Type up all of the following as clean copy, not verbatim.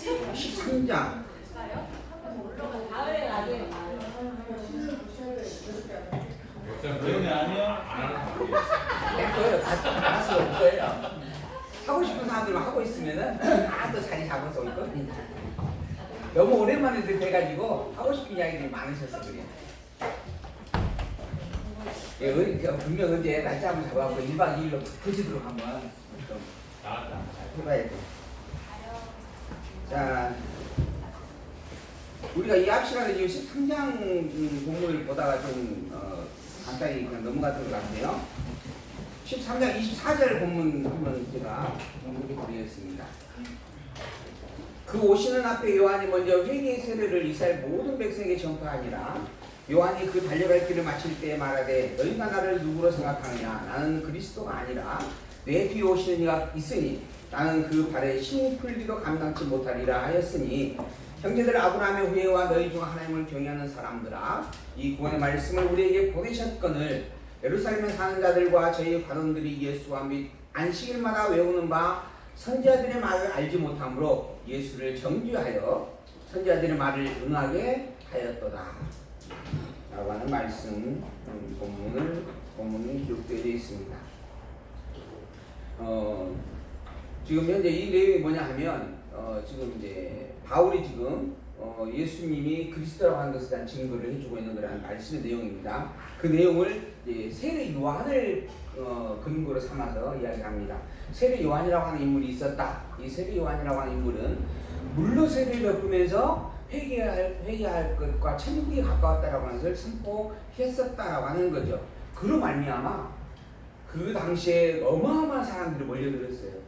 13장. 그러면 아니요? 거예요. 알았어요. 없어요. 하고 싶은 사람들만 하고 있으면은 또 자리 잡아서 올 겁니다. 너무 오랜만에 뵈가지고 하고 싶은 이야기들이 많으셔서 그래요. 분명 언제 날짜 한번 잡아갖고 1박 2일로 터지도록 한번 좀 해봐야 돼. 자, 우리가 이 앞 시간에 지금 13장 본문을 보다가 좀 간단히 그냥 넘어갔던 것 같아요. 13장 24절 본문 한번 제가 이렇게 드리겠습니다. 그 오시는 앞에 요한이 먼저 회개의 세례를 이스라엘 모든 백성에게 전파하니라. 요한이 그 달려갈 길을 마칠 때에 말하되 너희가 나를 누구로 생각하느냐. 나는 그리스도가 아니라 내 뒤에 오시는 이가 있으니 나는 그 발에 힘이 풀리도 감당치 못하리라 하였으니 형제들 아브라함의 후예와 너희 중 하나님을 경외하는 사람들아 이 구원의 말씀을 우리에게 보내셨거늘 예루살렘에 사는 자들과 저희 관원들이 예수와 및 안식일마다 외우는 바 선지자들의 말을 알지 못하므로 예수를 정죄하여 선지자들의 말을 응하게 하였도다 라고 하는 말씀 본문이 기록되어 있습니다. 지금 현재 이 내용이 뭐냐 하면 지금 이제 바울이 지금 예수님이 그리스도라고 하는 것에 대한 증거를 해주고 있는 그런 말씀의 내용입니다. 그 내용을 이제 세례 요한을 근거로 삼아서 이야기합니다. 세례 요한이라고 하는 인물이 있었다. 이 세례 요한이라고 하는 인물은 물로 세례를 베푸면서 회개할 것과 천국에 가까웠다라고 하는 것을 선포했었다라고 하는 거죠. 그로 말미암아 그 당시에 어마어마한 사람들이 몰려들었어요.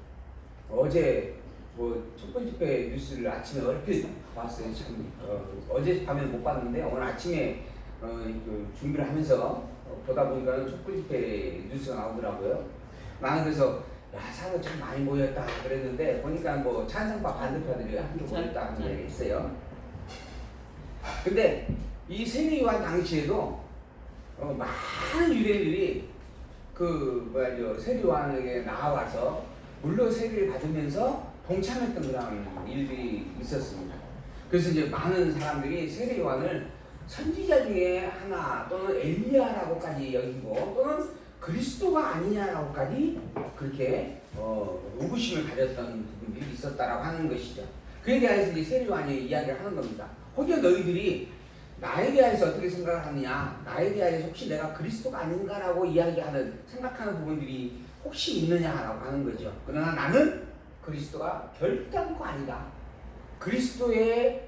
어제 첫 번째 집회 뉴스를 아침에 얼핏 봤어요. 참 어제 밤에 못 봤는데 오늘 아침에 준비를 하면서 보다 보니까 첫 번째 집회 뉴스가 나오더라고요. 나는 그래서 사람들 참 많이 모였다 그랬는데 보니까 찬성파 반대파들이 함께 모였다 하는 얘기가 있어요. 근데 이 세례 요한 당시에도 많은 유대인들이 세례 요한에게 나와서 물로 세례를 받으면서 동참했던 그런 일들이 있었습니다. 그래서 이제 많은 사람들이 세례 요한을 선지자 중에 하나 또는 엘리야라고까지 여기고 또는 그리스도가 아니냐라고까지 그렇게 의구심을 가졌던 부분들이 있었다라고 하는 것이죠. 그에 대해서 이제 세례 요한이 이야기를 하는 겁니다. 혹여 너희들이 나에 대해서 어떻게 생각하느냐, 나에 대해서 혹시 내가 그리스도가 아닌가라고 생각하는 부분들이 혹시 있느냐라고 하는 거죠. 그러나 나는 그리스도가 결단코 아니다. 그리스도에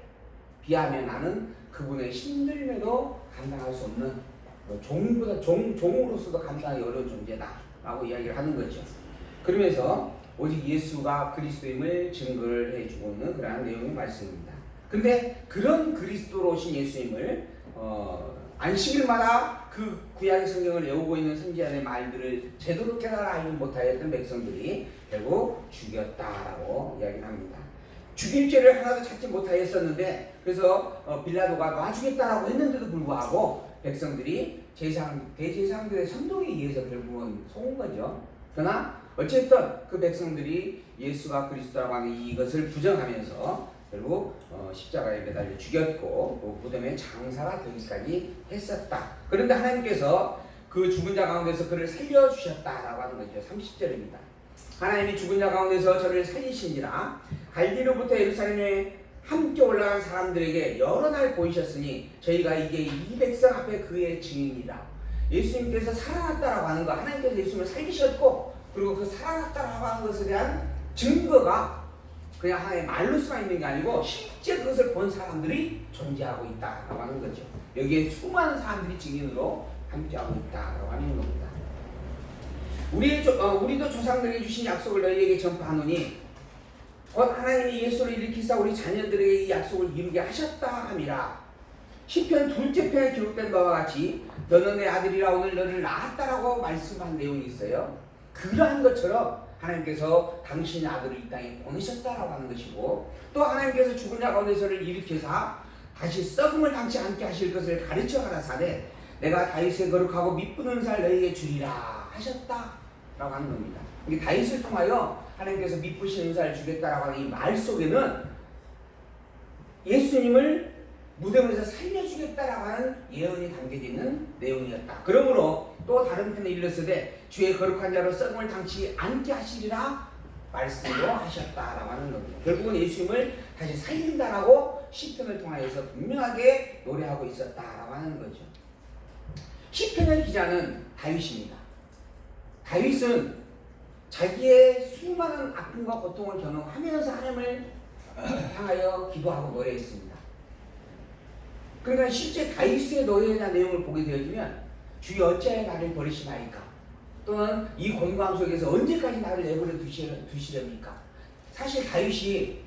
비하면 나는 그분의 힘들매도 감당할 수 없는 종으로서도 감당하기 어려운 존재다라고 이야기를 하는 거죠. 그러면서 오직 예수가 그리스도임을 증거를 해주고 있는 그러한 내용의 말씀입니다. 근데 그런 그리스도로 오신 예수님을 안식일마다 그 구약의 성경을 외우고 있는 선지자의 말들을 제대로 깨달아 알지 못하였던 백성들이 결국 죽였다라고 이야기를 합니다. 죽일 죄를 하나도 찾지 못하였었는데 그래서 빌라도가 놔주겠다라고 했는데도 불구하고 백성들이 대제사장들의 선동에 의해서 결국은 속은 거죠. 그러나 어쨌든 그 백성들이 예수가 그리스도라고 하는 이것을 부정하면서 결국 십자가에 매달려 죽였고 무덤에 장사가 되기까지 했었다. 그런데 하나님께서 그 죽은 자 가운데서 그를 살려주셨다라고 하는 거죠. 30절입니다. 하나님이 죽은 자 가운데서 저를 살리신지라 갈릴리로부터 예루살렘에 함께 올라간 사람들에게 여러 날 보이셨으니 저희가 이게 이 백성 앞에 그의 증인이라. 예수님께서 살아났다라고 하는 거, 하나님께서 예수님을 살리셨고 그리고 그 살아났다라고 하는 것에 대한 증거가 그냥 하나의 말로서만 있는 게 아니고 실제 그것을 본 사람들이 존재하고 있다라고 하는 거죠. 여기에 수많은 사람들이 증인으로 함께하고 있다라고 하는 겁니다. 우리도 조상들에게 주신 약속을 너희에게 전파하노니 곧 하나님이 예수를 일으키사 우리 자녀들에게 이 약속을 이루게 하셨다 함이라. 시편 2째 편에 기록된 바와 같이 너는 내 아들이라 오늘 너를 낳았다라고 말씀한 내용이 있어요. 그러한 것처럼 하나님께서 당신의 아들을 이 땅에 보내셨다라고 하는 것이고 또 하나님께서 죽은 자 가운데서를 일으켜서 다시 썩음을 당치 않게 하실 것을 가르쳐 가라사대 내가 다윗의 거룩하고 미쁘는 살 너희에게 주리라 하셨다라고 하는 겁니다. 다윗을 통하여 하나님께서 미쁘신 은사를 주겠다라고 하는 이 말 속에는 예수님을 무덤에서 살려주겠다라고 하는 예언이 담겨져 있는 내용이었다. 그러므로 또 다른 편에 일렀으되 주의 거룩한 자로 썩음을 당치 않게 하시리라 말씀도 하셨다라고 하는 겁니다. 결국은 예수님을 다시 살린다라고 시편을 통하여서 분명하게 노래하고 있었다라고 하는 거죠. 시편의 기자는 다윗입니다. 다윗은 자기의 수많은 아픔과 고통을 경험하면서 하나님을 향하여 기도하고 노래했습니다. 그러니까 실제 다윗의 노래에 대한 내용을 보게 되어지면 주여 어찌하여 나를 버리시나이까, 또는 이 곤고함 속에서 언제까지 나를 내버려 두시렵니까. 사실 다윗이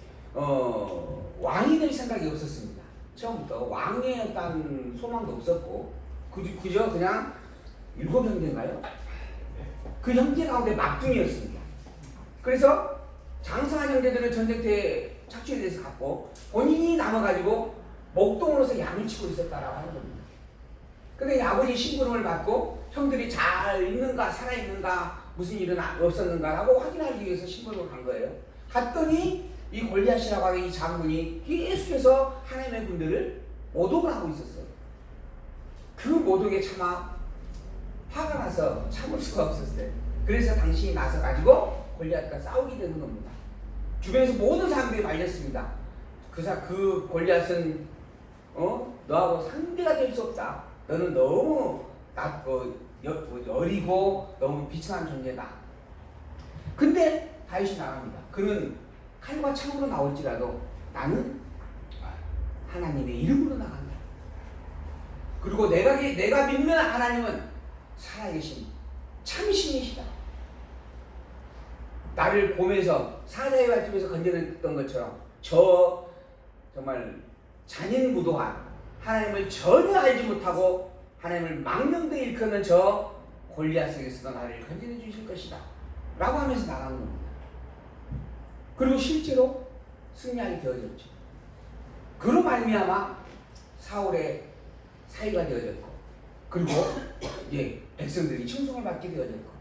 왕이 될 생각이 없었습니다. 처음부터 왕의 어떤 소망도 없었고 그저 그냥 7형제인가요? 그 형제 가운데 막둥이였습니다. 그래서 장성한 형제들을 전쟁터에 착취에 대해서 갖고 본인이 남아가지고 목동으로서 양을 치고 있었다라고 하는 겁니다. 근데 아버지 심부름을 받고 형들이 잘 있는가 살아있는가 무슨 일은 없었는가 하고 확인하기 위해서 심부름을 간 거예요. 갔더니 이 골리앗이라고 하는 이 장군이 계속해서 하나님의 군대를 모독을 하고 있었어요. 그 모독에 차마 화가 나서 참을 수가 없었어요. 그래서 당신이 나서 가지고 골리앗과 싸우게 되는 겁니다. 주변에서 모든 사람들이 말렸습니다. 그 골리앗은 너하고 상대가 될 수 없다. 너는 너무 어리고 너무 비천한 존재다. 근데 다윗이 나갑니다. 그는 칼과 창으로 나올지라도 나는 하나님의 이름으로 나간다. 그리고 내가 믿는 하나님은 살아계신 참신이시다. 나를 봄에서 사자의 발톱에서 건져냈던 것처럼 저 정말 잔인무도한 하나님을 전혀 알지 못하고 하나님을 망령되이 일컫는 저 골리앗에게서도 나를 건져내 주실 것이다 라고 하면서 나가는 겁니다. 그리고 실제로 승리하게 되어졌죠. 그로 말미암아 사울의 사위가 되어졌고, 그리고 이제 백성들이 칭송을 받게 되어졌고,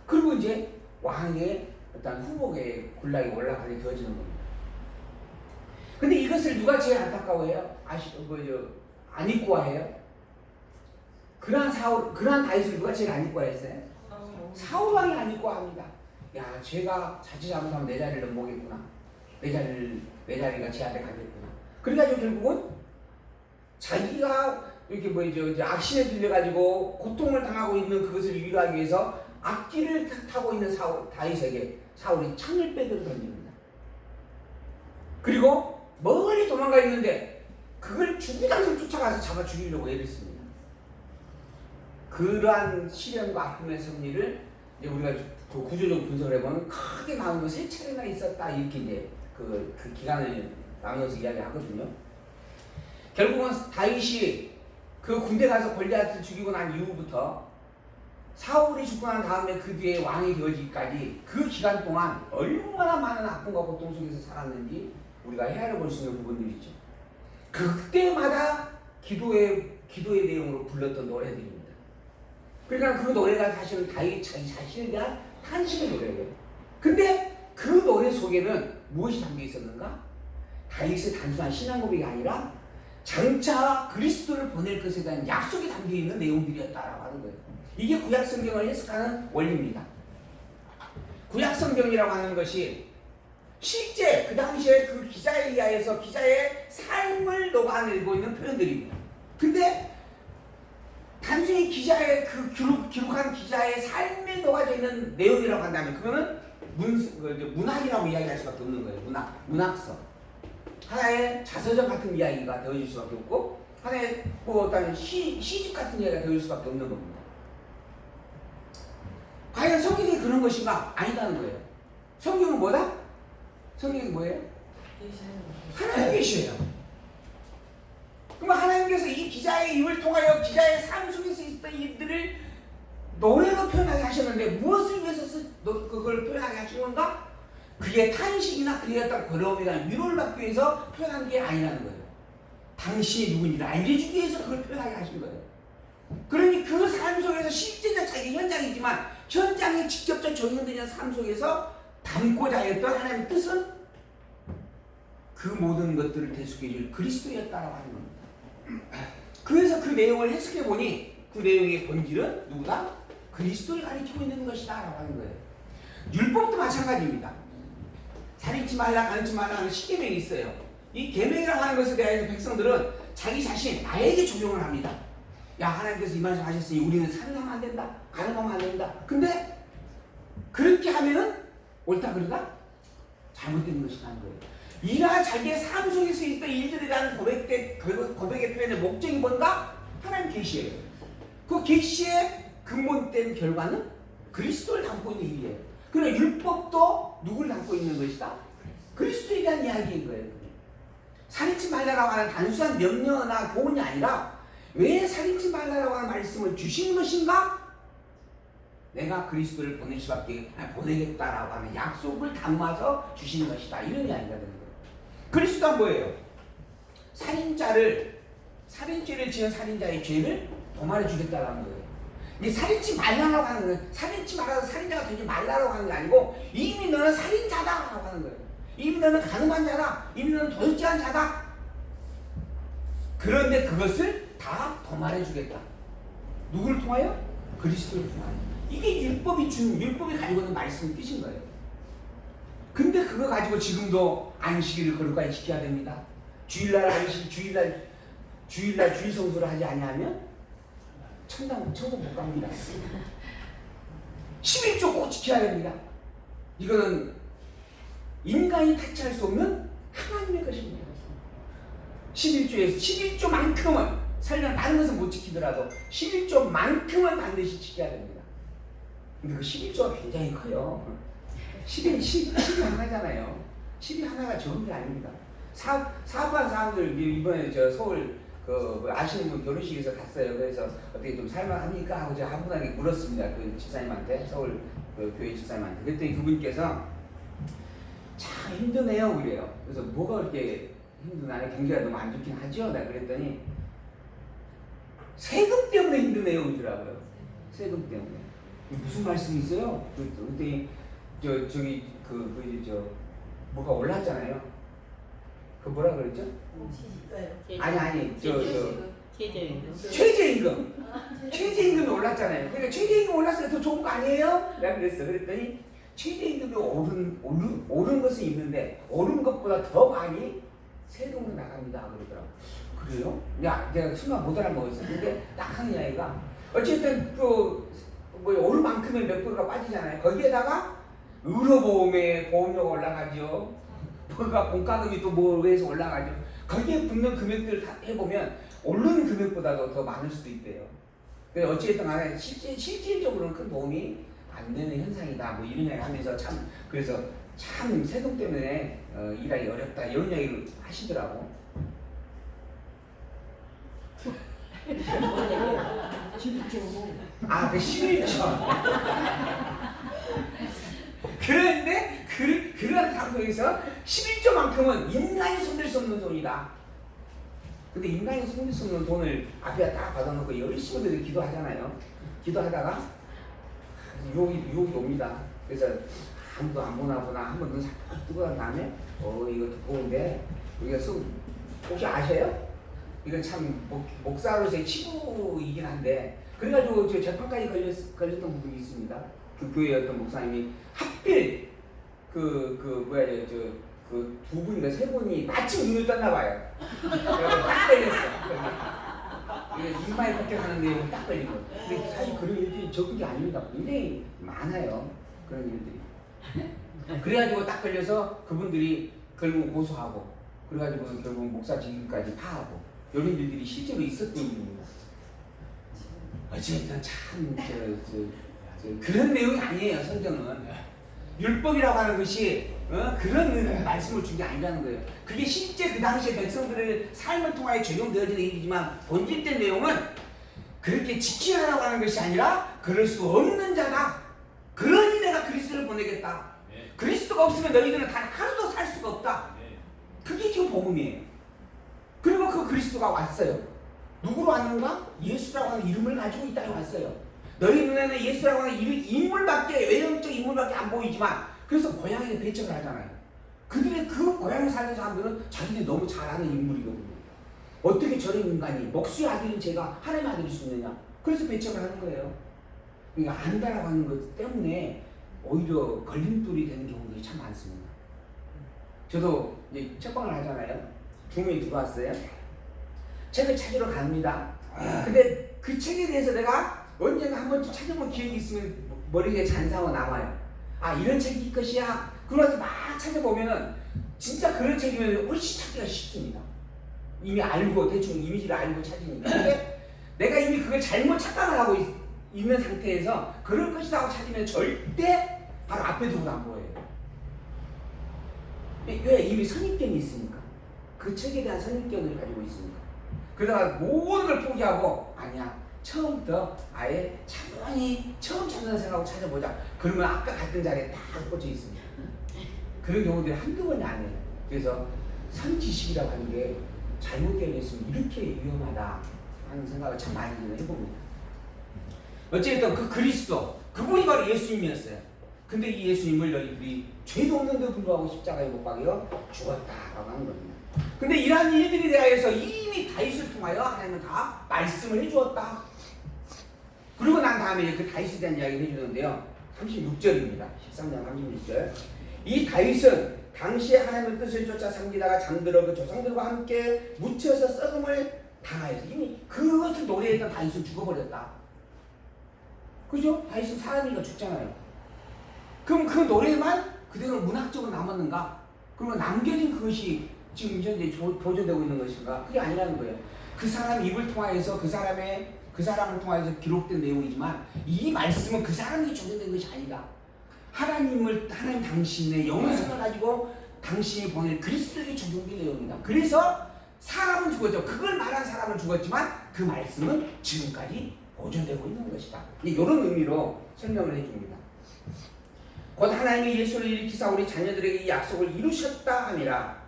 그리고 이제 왕의 어떤 후보의 군락에 올라가게 되어지는 겁니다. 근데 이것을 누가 제일 안타까워해요? 안 이뻐해요? 그러한 다윗을 누가 제일 안 이뻐했어요? 사울 왕이 안 이뻐합니다. 야, 제가 자칫 잘못하면 내 자리를 넘보겠구나. 내 자리가 쟤한테 가겠구나. 그래가지고 결국은 자기가 이렇게 악신에 들려가지고 고통을 당하고 있는 그것을 위로하기 위해서 악기를 타고 있는 다윗에게 사울이 창을 빼들어 던집니다. 그리고 멀리 도망가 있는데 그걸 죽이당장 쫓아가서 잡아 죽이려고 애를 씁니다. 그러한 시련과 아픔의 승리를 이제 우리가 그 구조적 분석을 해보면 크게 나오는 건 3차례나 있었다, 이렇게 이제 그 기간을 나눠서 이야기하거든요. 결국은 다윗이 그 군대 가서 골리앗을 죽이고 난 이후부터 사울이 죽고 난 다음에 그 뒤에 왕이 되어지기까지 그 기간 동안 얼마나 많은 아픔과 고통 속에서 살았는지 우리가 헤아려 볼 수 있는 부분들이죠. 그때마다 기도의 내용으로 불렀던 노래들입니다. 그러니까 그 노래가 사실은 다윗 자기 자신에 대한 탄식의 노래예요. 근데 그 노래 속에는 무엇이 담겨 있었는가? 다윗의 단순한 신앙 고백이 아니라 장차 그리스도를 보낼 것에 대한 약속이 담겨 있는 내용들이었다라고 하는 거예요. 이게 구약 성경을 해석하는 원리입니다. 구약 성경이라고 하는 것이 실제 그 당시에 그 기자에 의하여서 기자의 삶을 녹아내고 있는 표현들입니다. 근데 단순히 기자의 기록한 기자의 삶에 녹아져 있는 내용이라고 한다면 그거는 문학이라고 이야기할 수밖에 없는 거예요. 문학서. 하나의 자서전 같은 이야기가 되어질 수밖에 없고 하나의 어떤 시집 같은 이야기가 되어질 수밖에 없는 겁니다. 과연 성경이 그런 것인가? 아니다는 거예요. 성경은 뭐다? 성경이 뭐예요? 하나님 계시예요. 그럼 하나님께서 이 기자의 입을 통하여 기자의 삶 속에서 있었던 일들을 노래로 표현하게 하셨는데 무엇을 위해서 그걸 표현하게 하신 건가? 그게 탄식이나 그의 어떤 괴로움이나 위로를 받기 위해서 표현한 게 아니라는 거예요. 당신이 누군지를 알려주기 위해서 그걸 표현하게 하신 거예요. 그러니 그 삶 속에서 실제적 자기 현장이지만 현장에 직접적 적용되는 삶 속에서 담고자 했던 하나님의 뜻은 그 모든 것들을 대속해줄 그리스도였다라고 하는 겁니다. 그래서 그 내용을 해석해 보니 그 내용의 본질은 누구다? 그리스도를 가리키고 있는 것이다 라고 하는 거예요. 율법도 마찬가지입니다. 살인치 말라, 가르치 말라 하는 10계명이 있어요. 이 계명이라고 하는 것에 대해서 백성들은 자기 자신 나에게 적용을 합니다. 야, 하나님께서 이 말씀 하셨으니 우리는 살인하면 안 된다, 가늠하면 안 된다. 근데 그렇게 하면은 옳다 그러다? 잘못된 것이라는 거예요. 이러한 자기의 삶 속에서 있던 일들에 대한 고백의 표현의 목적이 뭔가? 하나님 계시예요. 그 계시의 근본된 결과는 그리스도를 담고 있는 일이에요. 그러나 율법도 누구를 담고 있는 것이다? 그리스도에 대한 이야기인 거예요. 살인치 말라라고 하는 단순한 명령이나 교훈이 아니라 왜 살인치 말라라고 하는 말씀을 주신 것인가? 내가 그리스도를 보낼 수밖에 보내겠다라고 하는 약속을 담아서 주신 것이다. 이런 이야기가 되는 거예요. 그리스도가 뭐예요? 살인죄를 지은 살인자의 죄를 도말해 주겠다라는 거예요. 이게 살인치 말라라고 하는 거예요. 살인치 말아서 살인자가 되지 말라라고 하는 게 아니고 이미 너는 살인자다라고 하는 거예요. 이미 너는 가늠한 자다. 이미 너는 도둑질한 자다. 그런데 그것을 다 도말해 주겠다. 누구를 통하여? 그리스도를 통하여. 이게 율법이 가지고 있는 말씀의 뜻인 거예요. 근데 그거 가지고 지금도 안식일을 거룩하게 지켜야 됩니다. 주일날 주일 성수를 하지 아니하면 천국 못 갑니다. 11조 꼭 지켜야 됩니다. 이거는 인간이 타치할 수 없는 하나님의 것입니다. 11조만큼은 설령 다른 것은 못 지키더라도 11조만큼은 반드시 지켜야 됩니다. 근데 그 11조가 굉장히 커요. 10이 하나잖아요. 10이 하나가 적은 게 아닙니다. 사업한 사람들 이번에 저 서울 아시는 분 결혼식에서 갔어요. 그래서 어떻게 좀 살만합니까? 하고 제가 한 분에게 물었습니다. 그 집사님한테, 서울 교회 집사님한테. 그랬더니 그분께서 참 힘드네요 그래요. 그래서 뭐가 그렇게 힘드나요? 경기가 너무 안 좋긴 하죠. 내가 그랬더니 세금 때문에 힘드네요 그러더라고요. 세금 때문에. 무슨 말씀이세요? 그랬더니 뭐가 올랐잖아요. 그 뭐라 그랬죠? 최저임금이 올랐잖아요. 그러니까 최저임금 올랐으니까 더 좋은 거 아니에요? 내가 그랬어. 그랬더니 최저임금이 오른 것은 있는데 오른 것보다 더 많이 세금으로 나갑니다. 그러더라고. 그래요? 내가 순간 못 알아먹었어. 근데 딱 하는 이야기가 어쨌든 오른 만큼의 몇 프로가 빠지잖아요. 거기에다가 의료보험에 보험료가 올라가죠. 그러니까 공과금이 또 뭐 해서 올라가죠. 거기에 붙는 금액들을 다 해보면 오른 금액보다도 더 많을 수도 있대요. 그래서 어찌됐든 간에 실질적으로는 큰 도움이 안 되는 현상이다. 뭐 이런 이야기 하면서 그래서 참 세금 때문에 일하기 어렵다. 이런 이야기를 하시더라고. 11조. 그 11조. 그런데 그런 상황에서 11조만큼은 인간이 손댈 수 없는 돈이다. 근데 인간이 손댈 수 없는 돈을 앞에 딱 받아놓고 열심히 기도하잖아요. 기도하다가 유혹이 옵니다. 그래서 아무도 안 보나 한번 눈 싹 뜨고 난 다음에 이거 두꺼운데 우리가 혹시 아세요? 이건 참 목사로서의 치부이긴 한데 그래가지고 저 재판까지 걸렸던 부분이 있습니다. 그 교회의 어떤 목사님이 하필 그 두 분인가 세 분이 마침 눈을 떴나 봐요. 그래서 딱 걸렸어. 이게 인마에 폭격하는 내용이 딱 걸린 거예요. 근데 사실 그런 일들이 적은 게 아닙니다. 굉장히 많아요. 그런 일들이. 그래가지고 딱 걸려서 그분들이 결국 고소하고 그래가지고 결국 목사 징계까지 파하고 이런 일들이 실제로 있었던 일입니다. 어쨌든 참 그런 내용이 아니에요. 성경은 율법이라고 하는 것이 그런 말씀을 준 게 아니라는 거예요. 그게 실제 그 당시에 백성들의 삶을 통하여 적용되어지는 일이지만 본질된 내용은 그렇게 지키라고 하는 것이 아니라 그럴 수 없는 자다. 그러니 내가 그리스도를 보내겠다. 그리스도가 없으면 너희들은 단 하루도 살 수가 없다. 그게 지금 복음이에요. 그리고 그 그리스도가 왔어요. 누구로 왔는가? 예수라고 하는 이름을 가지고 이 땅에 왔어요. 너희 눈에는 예수라고 하는 인물밖에, 외형적 인물밖에 안 보이지만 그래서 고향에 배척을 하잖아요. 그들의 그 고향에 사는 사람들은 자기들이 너무 잘 아는 인물이거든요. 어떻게 저런 인간이 목수의 아들인 제가 하나님의 아들일 수 있느냐. 그래서 배척을 하는 거예요. 그러니까 안다라고 하는 것 때문에 오히려 걸림돌이 되는 경우들이 참 많습니다. 저도 이제 책방을 하잖아요. 주문이 들어왔어요. 책을 찾으러 갑니다. 근데 그 책에 대해서 내가 언젠가 한 번쯤 찾아본 기억이 있으면 머리에 잔상으로 남아요. 아, 이런 책이 이 것이야. 그러면서 막 찾아보면은 진짜 그런 책이면 훨씬 찾기가 쉽습니다. 이미 알고 대충 이미지를 알고 찾으니까. 근데 내가 이미 그걸 잘못 착각을 하고 있는 상태에서 그럴 것이다 하고 찾으면 절대 바로 앞에 두고 안 보여요. 왜? 이미 선입견이 있으니까. 그 책에 대한 선입견을 가지고 있으니까. 그러다가 모든 걸 포기하고 아니야, 처음부터 아예 차분히 처음 찾는 생각하고 찾아보자. 그러면 아까 갔던 자리에 딱 꽂혀 있습니다. 그런 경우들이 한두 번이 아니에요. 그래서 선지식이라고 하는 게 잘못되어 있으면 이렇게 위험하다 하는 생각을 참 많이 해봅니다. 어쨌든 그 그리스도, 그분이 바로 예수님이었어요. 근데 이 예수님을 너희들이 죄도 없는데 불구하고 십자가에 못 박여 죽었다라고 하는 겁니다. 근데 이러한 일들에 대하여서 이미 다윗을 통하여 하나님은 다 말씀을 해주었다. 그리고 난 다음에 그 다윗에 대한 이야기를 해주는데요. 36절입니다. 13장 36절. 이 다윗은 당시에 하나님의 뜻을 쫓아 섬기다가 잠들어 그 조상들과 함께 묻혀서 썩음을 당하여서 이미 그것을 노래했던 다윗은 죽어버렸다. 그죠? 다윗은 사람이니까 죽잖아요. 그럼 그 노래만 그대로 문학적으로 남았는가? 그러면 남겨진 그것이 지금 현재 보존되고 있는 것인가? 그게 아니라는 거예요. 그 사람 입을 통하여서 그 사람을 통하여서 기록된 내용이지만 이 말씀은 그 사람이 적용된 것이 아니다. 하나님 당신의 영성을 가지고 당신이 보낸 그리스도에게 적용된 내용이다. 그래서 사람은 죽었죠. 그걸 말한 사람은 죽었지만 그 말씀은 지금까지 보존되고 있는 것이다. 이런 의미로 설명을 해줍니다. 곧 하나님이 예수를 일으키사 우리 자녀들에게 이 약속을 이루셨다 함이라.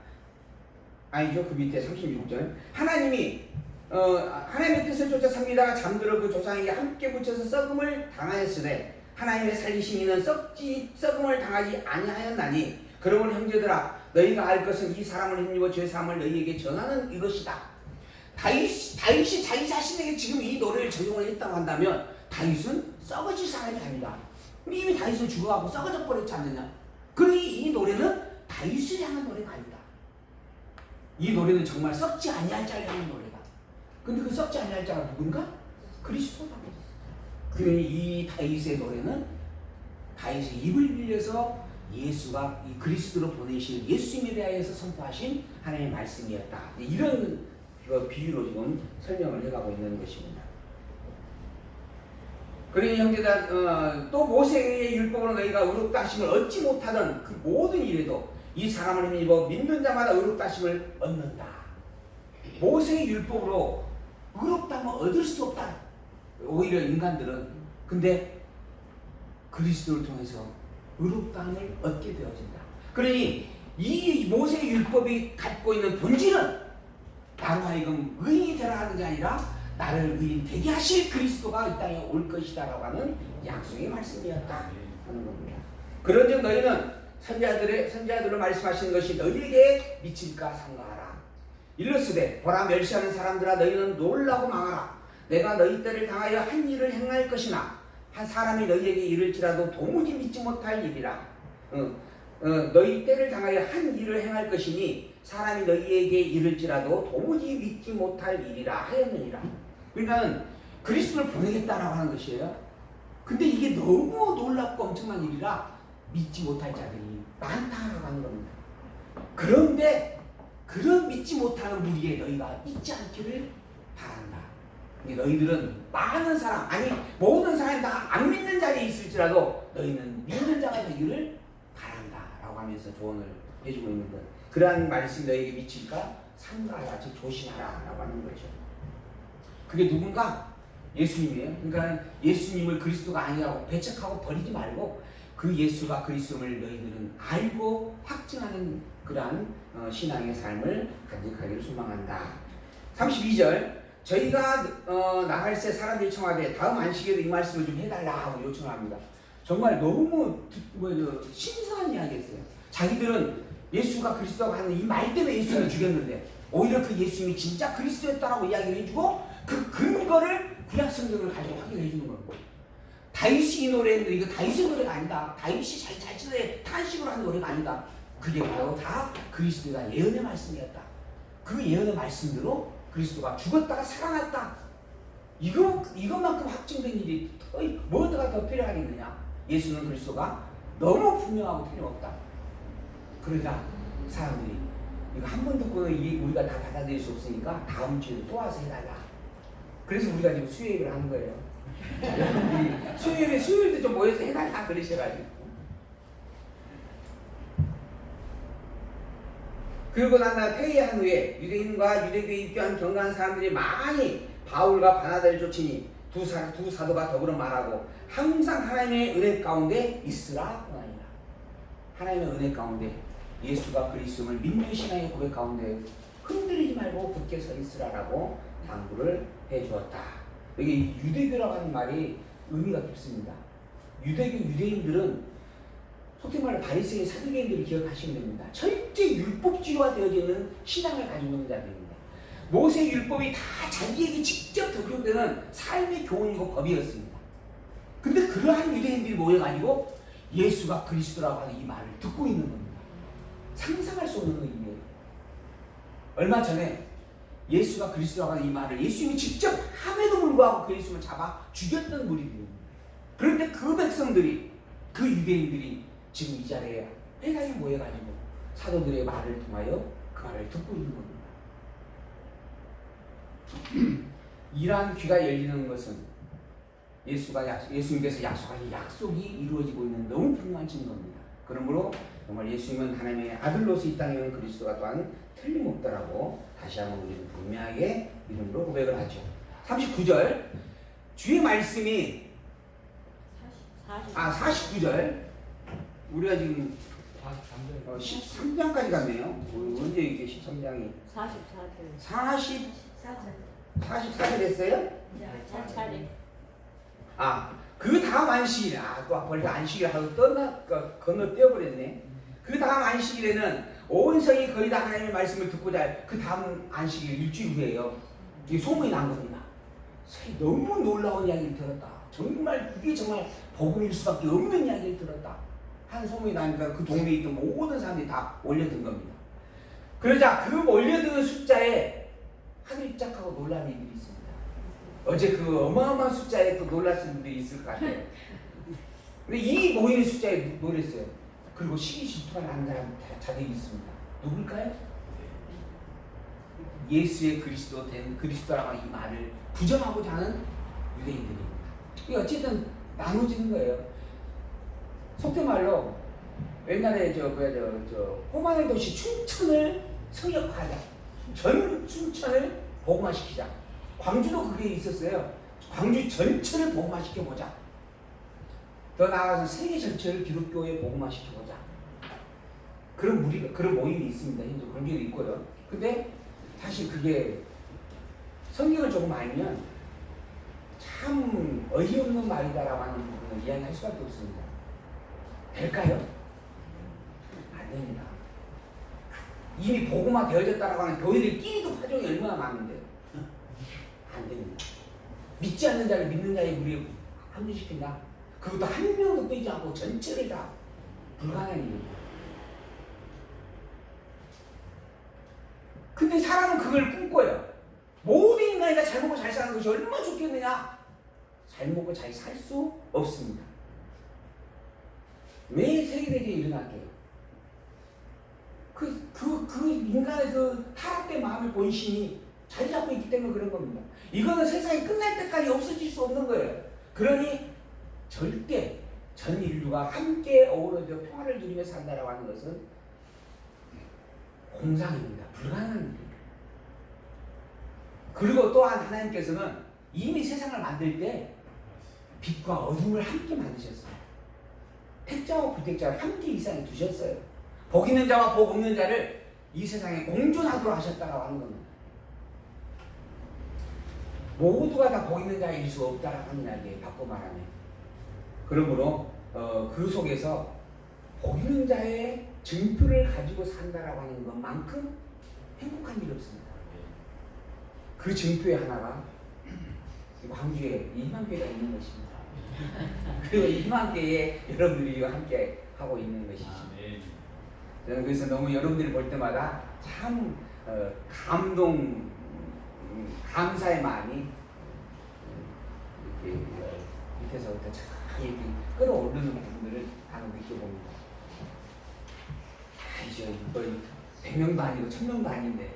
아니죠. 그 밑에 36절. 하나님이 하나님의 뜻을 쫓아 섬기다가 잠들어 그 조상에게 함께 붙여서 썩음을 당하였으되 하나님의 살리신 이는 썩음을 당하지 아니하였나니 그러므로 형제들아 너희가 알 것은 이 사람을 힘입어 죄사함을 너희에게 전하는 이것이다. 다윗이 자기 자신에게 지금 이 노래를 적용을 했다고 한다면 다윗은 썩어질 사람이 아니다. 이미 다윗은 죽어가고 썩어져 버렸지 않느냐. 그러니 이 노래는 다윗을 향한 노래가 아니다. 이 노래는 정말 썩지 아니할 자를 향한 노래다. 근데 그 썩지 아니할 자가 누군가? 그리스도다. 그러니 이 다윗의 노래는 다윗의 입을 빌려서 예수가 이 그리스도로 보내신 예수님에 대하여서 선포하신 하나님의 말씀이었다. 이런 비유로 지금 설명을 해가고 있는 것입니다. 그러니 형제들 또 모세의 율법으로 너희가 의롭다 하심을 얻지 못하던 그 모든 일에도 이 사람을 힘입어 믿는 자마다 의롭다 하심을 얻는다. 모세의 율법으로 의롭다면 얻을 수 없다. 오히려 인간들은. 근데 그리스도를 통해서 의롭다함을 얻게 되어진다. 그러니 이 모세의 율법이 갖고 있는 본질은 나로 하여금 의인이 되라 하는 게 아니라 나를 의인 되게 하실 그리스도가 이 땅에 올 것이다 라고 하는 약속의 말씀이었다 하는 겁니다. 그런즉 너희는 선지자들로 말씀하시는 것이 너희에게 미칠까 삼가하라. 일러스되 보라 멸시하는 사람들아 너희는 놀라고 망하라. 내가 너희 때를 당하여 한 일을 행할 것이나 한 사람이 너희에게 이를지라도 도무지 믿지 못할 일이라. 너희 때를 당하여 한 일을 행할 것이니 사람이 너희에게 이를지라도 도무지 믿지 못할 일이라 하였느니라. 그러니까 그리스도를 보내겠다라고 하는 것이에요. 근데 이게 너무 놀랍고 엄청난 일이라 믿지 못할 자들이 많다라고 하는 겁니다. 그런데 그런 믿지 못하는 무리에 너희가 있지 않기를 바란다. 너희들은 많은 사람, 아니 모든 사람이 다 안 믿는 자리에 있을지라도 너희는 믿는 자가 되기를 바란다 라고 하면서 조언을 해주고 있는 것. 그러한 말씀이 너희에게 미칠까 삼가하라, 즉 조심하라 라고 하는 거죠. 그게 누군가? 예수님이에요. 그러니까 예수님을 그리스도가 아니라고 배척하고 버리지 말고 그 예수가 그리스도를 너희들은 알고 확증하는 그러한 신앙의 삶을 간직하기를 소망한다. 32절. 저희가 나갈 새 사람들이 청하되 다음 안식에도 이 말씀을 좀 해달라고 요청을 합니다. 정말 너무 신선한 이야기였어요. 자기들은 예수가 그리스도라고 하는 이 말 때문에 예수를 죽였는데 오히려 그 예수님이 진짜 그리스도였다라고 이야기를 해주고 그 근거를 구약 성경을 가지고 확인해 주는 거예요. 다윗이 이 노래했는데 이거 다윗의 노래가 아니다. 다윗이 자신의 탄식으로 한 노래가 아니다. 그게 바로 다 그리스도가 예언의 말씀이었다. 그 예언의 말씀대로 그리스도가 죽었다가 살아났다. 이것만큼 확증된 일이 뭐가 더 필요하겠느냐. 예수는 그리스도가 너무 분명하고 틀림없다. 그러자 사람들이 이거 한 번 듣고는 우리가 다 받아들일 수 없으니까 다음 주에 또 와서 해달라. 그래서 우리가 지금 수요일을 하는 거예요. 수요일도 좀 모여서 해달라 그러셔가지고. 그리고 난 퇴위한 후에 유대인과 유대교에 입교한 경건한 사람들이 많이 바울과 바나바를 쫓으니 두 사도가 더불어 말하고 항상 하나님의 은혜 가운데 있으라 하나이다. 하나님의 은혜 가운데 예수가 그리스도를 믿는 신앙의 고백 가운데 흔들리지 말고 굳게 서 있으라라고 당부를 해주었다. 여기 유대교라고 하는 말이 의미가 깊습니다. 유대인들은 속된 말로 바리새인 사두개인들을 기억하시면 됩니다. 절대 율법주의화 되어져 있는 신앙을 가지고 있는 자들입니다. 모세 율법이 다 자기에게 직접 적용되는 삶의 교훈이고 법이었습니다. 근데 그러한 유대인들이 모여가지고 예수가 그리스도라고 하는 이 말을 듣고 있는 겁니다. 상상할 수 없는 의미예요. 얼마 전에 예수가 그리스도라고 하는 이 말을 예수님이 직접 함에도 불구하고 그 예수님을 잡아 죽였던 무리들입니다. 그런데 그 백성들이, 그 유대인들이 지금 이 자리에 회당에 모여가지고 사도들의 말을 통하여 그 말을 듣고 있는 겁니다. 이러한 귀가 열리는 것은 예수님께서 약속하신 약속이 이루어지고 있는 너무 분명한 증거입니다. 그러므로 정말 예수님은 하나님의 아들로서 이 땅에 온 그리스도가 또한 틀림없다라고 다시 한번 우리는 분명하게 이름으로 고백을 하죠. 39절 주의 말씀이 49절 우리가 지금 13장까지 갔네요. 언제 이게 13장이 44절 됐어요? 그 다음 안식일, 또 벌써 안식일 하고 건너뛰어버렸네. 그 다음 안식일에는 온 성이 거의 다 하나님의 말씀을 듣고자 그 다음 안식일 일주일 후에요. 이게 소문이 난 겁니다. 너무 놀라운 이야기를 들었다. 그게 정말 복음일 수밖에 없는 이야기를 들었다. 한 소문이 나니까 그 동네에 있던 모든 사람들이 다 몰려든 겁니다. 그러자 그 몰려드는 숫자에 하늘이 짝하고 놀라는 일이 있습니다. 어제 그 어마어마한 숫자에 또 놀라신 분들이 있을 것 같아요. 근데 이 모이는 숫자에 놀랐어요. 그리고 시기 질투가 나는 자들이 있습니다. 누굴까요? 예수의 그리스도 된 그리스도라고 하는 이 말을 부정하고자 하는 유대인들입니다. 이게 어쨌든 나눠지는 거예요. 속된 말로 옛날에 호반의 도시 춘천을 성역화하자. 전 춘천을 복음화시키자. 광주도 그게 있었어요. 광주 전체를 복음화시켜보자. 더 나아가서 세계 전체를 기독교에 복음화시켜보자. 그런 모임이 있습니다. 현재 광주도 있고요. 근데 사실 그게 성경을 조금 알면 참 어이없는 말이다라고 하는 부분을 이야기할 수밖에 없습니다. 될까요? 안 됩니다. 이미 복음화 되어졌다라고 하는 교회들끼리도 파종이 얼마나 많은데 안 됩니다. 믿지 않는 자를 믿는 자의 무리에 합류시킨다. 그것도 한 명도 빼지 않고 전체를 다 불가능한 일입니다. 근데 사람은 그걸 꿈꿔요. 모든 인간이 다 잘 먹고 잘 사는 것이 얼마나 좋겠느냐? 잘 먹고 잘 살 수 없습니다. 왜 세계대전이 일어날게요? 그 인간의 그 타락된 마음의 본심이 자리 잡고 있기 때문에 그런 겁니다. 이거는 세상이 끝날 때까지 없어질 수 없는 거예요. 그러니 절대 전 인류가 함께 어우러져 평화를 누리며 산다라고 하는 것은 공상입니다. 불가능한 일입니다. 그리고 또한 하나님께서는 이미 세상을 만들 때 빛과 어둠을 함께 만드셨어요. 택자와 불택자를 함께 이 세상에 두셨어요. 복 있는 자와 복 없는 자를 이 세상에 공존하도록 하셨다라고 하는 겁니다. 모두가 다 복 있는 자일 수 없다라고 하는 이야기에 바꿔 말하면. 그러므로 그 속에서 복 있는 자의 증표를 가지고 산다라고 하는 것만큼 행복한 일이 없습니다. 그 증표의 하나가 광주에 이 희망교회가 있는 것입니다. 그리고 이 희망교회에 여러분들이 함께 하고 있는 것이죠. 저는 그래서 너무 여러분들이 볼 때마다 참 감동, 감사의 마음이 이렇게 밑에서부터 참 이렇게 끌어오르는 부분들을 나는 느껴봅니다. 이제 뭐 100명도 아니고 1000명도 아닌데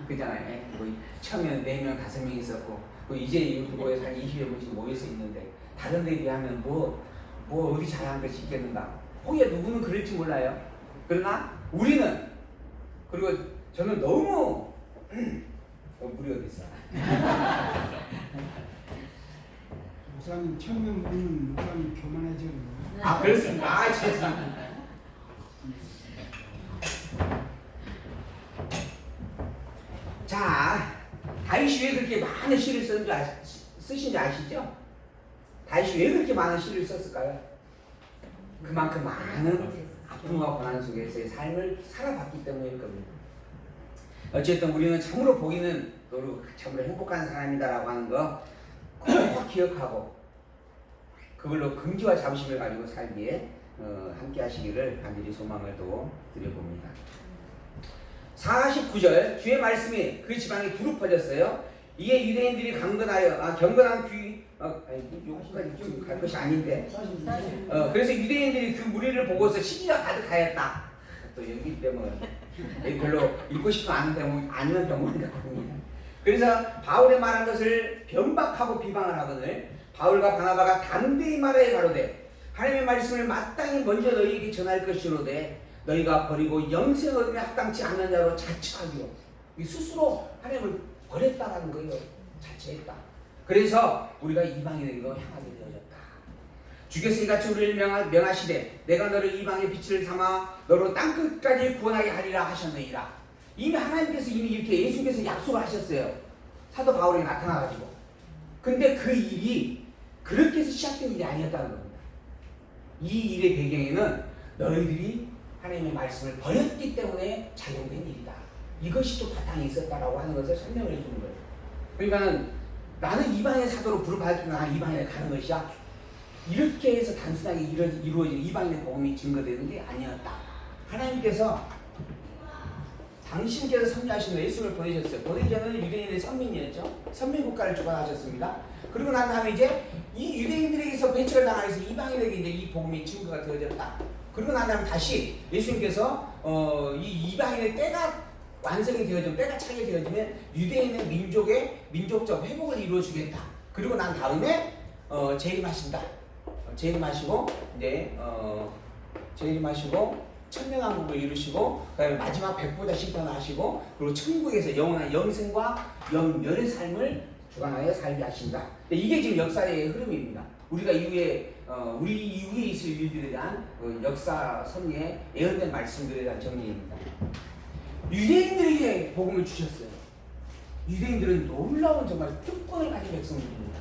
그잖아요. 뭐 처음에는 4명, 5명 있었고 이제 유튜브에서 한 20여 명씩 모여서 있는데 다른 데에 비하면 뭐 어디 잘한 것이 있겠는가. 혹여 누구는 그럴지 몰라요. 그러나 우리는, 그리고 저는 너무 물이 어디 있어? 목사님 1000명 모이면 목사님 교만하죠. 아 그렇습니다. 아 죄송합니다. 자, 다윗이 왜 그렇게 많은 시를 쓰신지 아시죠? 다윗이 왜 그렇게 많은 시를 썼을까요? 그만큼 많은 아픔과 고난 속에서의 삶을 살아봤기 때문일 겁니다. 어쨌든 우리는 참으로 보기는 참으로 행복한 사람이다라고 하는 거 꼭 기억하고 그걸로 긍지와 자부심을 가지고 살기에 함께 하시기를 간절히 소망을 또 드려봅니다. 49절 주의 말씀이 그 지방에 두루 퍼졌어요. 이에 유대인들이 강건하여 경건한 귀 여기까지 좀 갈 것이 아닌데 그래서 유대인들이 그 무리를 보고서 시기가 가득하였다. 또 여기 때문에 별로 읽고 싶지 않은 병원이 같습니다. 그래서 바울의 말한 것을 변박하고 비방을 하거늘 바울과 바나바가 담대히 말하여 가로되 하나님의 말씀을 마땅히 먼저 너희에게 전할 것이로되 너희가 버리고 영생 얻음에 합당치 않는 자로 자처하기로 스스로 하나님을 버렸다라는 거예요. 자처했다. 그래서 우리가 이방인에게도 향하게 되어졌다. 주겠으니까 우리를 명하시되 내가 너를 이방의 빛을 삼아 너로 땅끝까지 구원하게 하리라 하셨느니라. 이미 하나님께서 이렇게 예수께서 약속을 하셨어요. 사도 바울에게 나타나가지고. 근데 그 일이 그렇게 해서 시작된 일이 아니었다는 겁니다. 이 일의 배경에는 너희들이 하나님의 말씀을 버렸기 때문에 작용된 일이다. 이것이 또 바탕에 있었다라고 하는 것을 설명을 해주는 거예요. 그러니까 나는 이방의 사도로 부름받았기 때문에 나는 이방인에 가는 것이야. 이렇게 해서 단순하게 이루어진 이방인의 복음이 증거되는 게 아니었다. 하나님께서 당신께서 선지하신 예수를 보내셨어요. 보내기 전에는 유대인의 선민이었죠. 선민 국가를 주관하셨습니다. 그리고 난 다음에 이제 이 유대인들에게서 배척을 당하여서 이방인에게 이제 이 복음이 증거가 되어졌다. 그리고 난 다음에 다시 예수님께서 이 이방인의 때가 완성이 되어지면, 때가 차게 되어지면 유대인의 민족적 회복을 이루어 주겠다. 그리고 난 다음에 재림하신다. 재림하시고 이제 재림하시고 천년왕국을 이루시고 그다음에 마지막 백보자 심판을 하시고 그리고 천국에서 영원한 영생과 영멸의 삶을 주관하여 살게 하신다. 이게 지금 역사의 흐름입니다. 우리가 이후에 우리 이후에 있을 일들에 대한 역사 섭리의 예언된 말씀들에 대한 정리입니다. 유대인들에게 복음을 주셨어요. 유대인들은 놀라운 정말 특권을 가진 백성들입니다.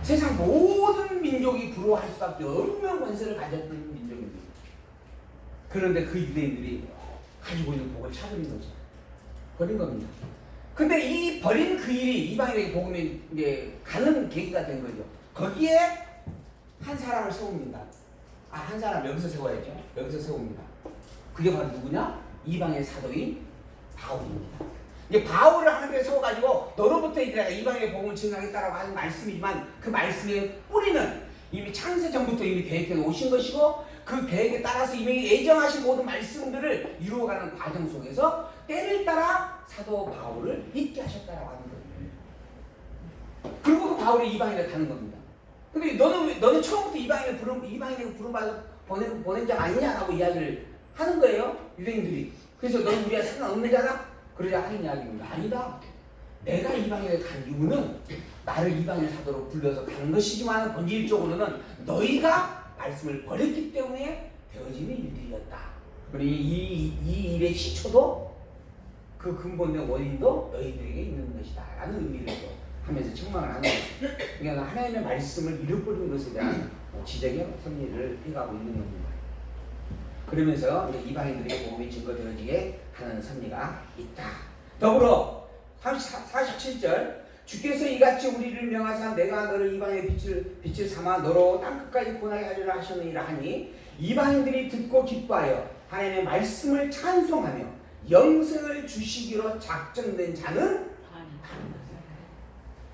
세상 모든 민족이 부러워할 수밖에 없는 권세를 가졌던 민족입니다. 그런데 그 유대인들이 가지고 있는 복을 차버린 거죠. 버린 겁니다. 근데 이 버린 그 일이 이방인에게 복음이 이제 가는 계기가 된 거죠. 거기에 한 사람을 세웁니다. 한 사람 여기서 세워야죠. 여기서 세웁니다. 그게 바로 누구냐? 이방의 사도인 바울입니다. 이제 바울을 하나님께 세워가지고 너로부터 이제 이방의 복음을 증하겠다라고 하는 말씀이지만 그 말씀의 뿌리는 이미 창세 전부터 이미 계획해 오신 것이고 그 계획에 따라서 이미 예정하신 모든 말씀들을 이루어가는 과정 속에서 때를 따라 사도 바울을 있게 하셨다라고 하는 거예요. 그리고 그 바울이 이방인에 가는 겁니다. 근데 너는 처음부터 이방인에 부름받아 보낸 자 아니냐라고 이야기를 하는 거예요. 유대인들이. 그래서 너는 우리와 상관없는 자다? 그러자 하는 이야기입니다. 아니다. 내가 이방인에 간 이유는 나를 이방인 사도로 불러서 가는 것이지만 본질적으로는 너희가 말씀을 버렸기 때문에 되어지는 일들이었다. 그리고 이 일의 시초도 그 근본의 원인도 너희들에게 있는 것이다 라는 의미를 하면서 책망을 하는 거죠. 그러니까 하나님의 말씀을 잃어버린 것에 대한 지적의 섭리를 해가고 있는 겁니다. 그러면서 이제 이방인들에게 복음이 증거되어지게 하는 섭리가 있다. 더불어 47절 주께서 이같이 우리를 명하사 내가 너를 이방의 빛을 삼아 너로 땅끝까지 고나게 하리라 하셨느니라 하니 이방인들이 듣고 기뻐하여 하나님의 말씀을 찬송하며 영생을 주시기로 작정된 자는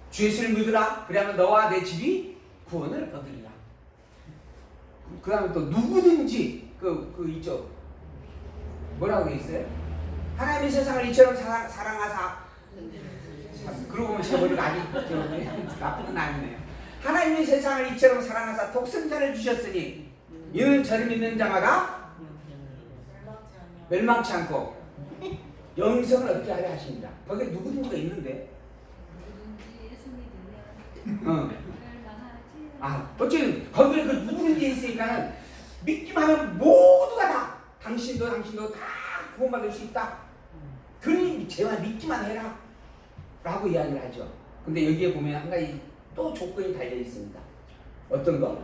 주 예수를 믿으라. 그러면 너와 내 집이 구원을 얻으리라. 그 다음에 또 누구든지 그 있죠. 뭐라고 돼 있어요? 하나님의 세상을 이처럼 사랑하사. 그러고 보면 제 머리가 아직 나쁜 건 아니네요. 하나님의 세상을 이처럼 사랑하사 독생자를 주셨으니 이는 저를 믿는 자마다 멸망치 않고 영생을 얻게 하려 하십니다. 거기에 누구든지가 있는데. 어쨌든 거기에 그 누구든지 있으니까는 믿기만 하면 모두가 다 당신도 다 구원받을 수 있다. 그러니 제발 믿기만 해라 라고 이야기를 하죠. 근데 여기에 보면 한 가지 또 조건이 달려 있습니다. 어떤 거?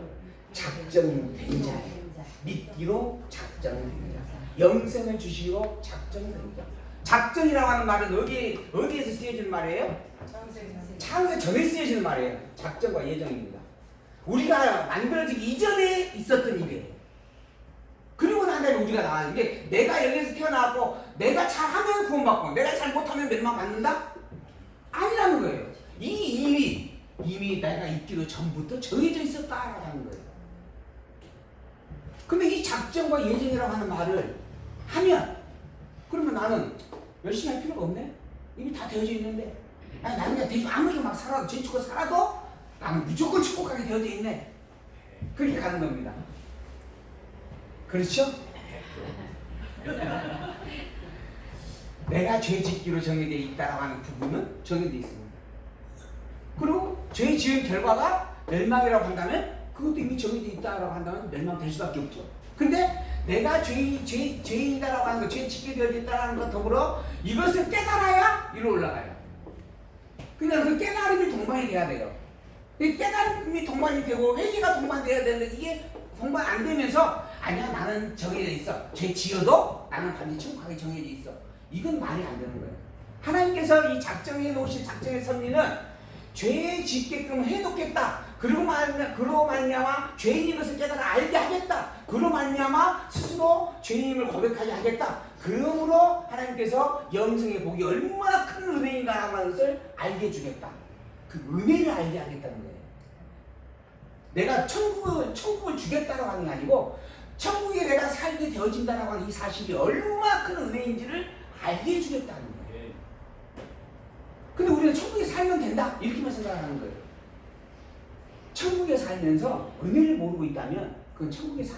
작정된 자예요. 믿기로 작정된 자. 영생을 주시기로 작정된 자. 작정이라고 하는 말은 어디에서 쓰여지는 말이에요? 창세 전에 쓰여지는 말이에요. 작정과 예정입니다. 우리가 만들어지기 이전에 있었던 일이에요. 그리고 난 다음에 우리가 나와요. 이게 내가 여기서 태어나고 내가 잘하면 구원받고 내가 잘못하면 멸망받는다? 아니라는 거예요. 이미 내가 있기로 전부터 정해져 있었다라는 거예요. 근데 이 작정과 예정이라고 하는 말을 하면 그러면 나는 열심히 할 필요가 없네? 이미 다 되어져 있는데 아니 나는 그냥 대충 아무리 막 살아도 재축고 살아도 나는 무조건 축복하게 되어져 있네. 그렇게 가는 겁니다. 그렇죠? 내가 죄 짓기로 정해져 있다라고 하는 부분은 정해져 있습니다. 그리고 죄 지은 결과가 멸망이라고 한다면 그것도 이미 정해져 있다라고 한다면 멸망될 수밖에 없죠. 근데 내가 죄인이다라고 하는 거, 죄 짓게 되어져 있다라는 것 더불어 이것을 깨달아야 위로 올라가요. 그러니까 그 깨달음이 동반이 돼야 돼요. 이 깨달음이 동반이 되고 회개가 동반돼야 되는데 이게 동반 안 되면서 아니야 나는 정해져 있어. 죄 지어도 나는 반드시 천국 가게 정해져 있어. 이건 말이 안 되는 거예요. 하나님께서 이 작정해 놓으신 작정의 섭리는 죄 짓게끔 해놓겠다. 그러고 말미암아 죄인인 것을 깨달아 알게 하겠다. 그러고 말미암아 스스로 죄인임을 고백하게 하겠다. 그러므로 하나님께서 영생의 복이 얼마나 큰 은혜인가라는 것을 알게 해주겠다. 그 은혜를 알게 하겠다는 거예요. 내가 천국을 주겠다라고 하는 게 아니고 천국에 내가 살게 되어진다라고 하는 이 사실이 얼마나 큰 은혜인지를 알게 해주겠다는 거예요. 근데 우리는 천국에 살면 된다 이렇게만 생각하는 거예요. 천국에 살면서 은혜를 모르고 있다면 그건 천국에 사는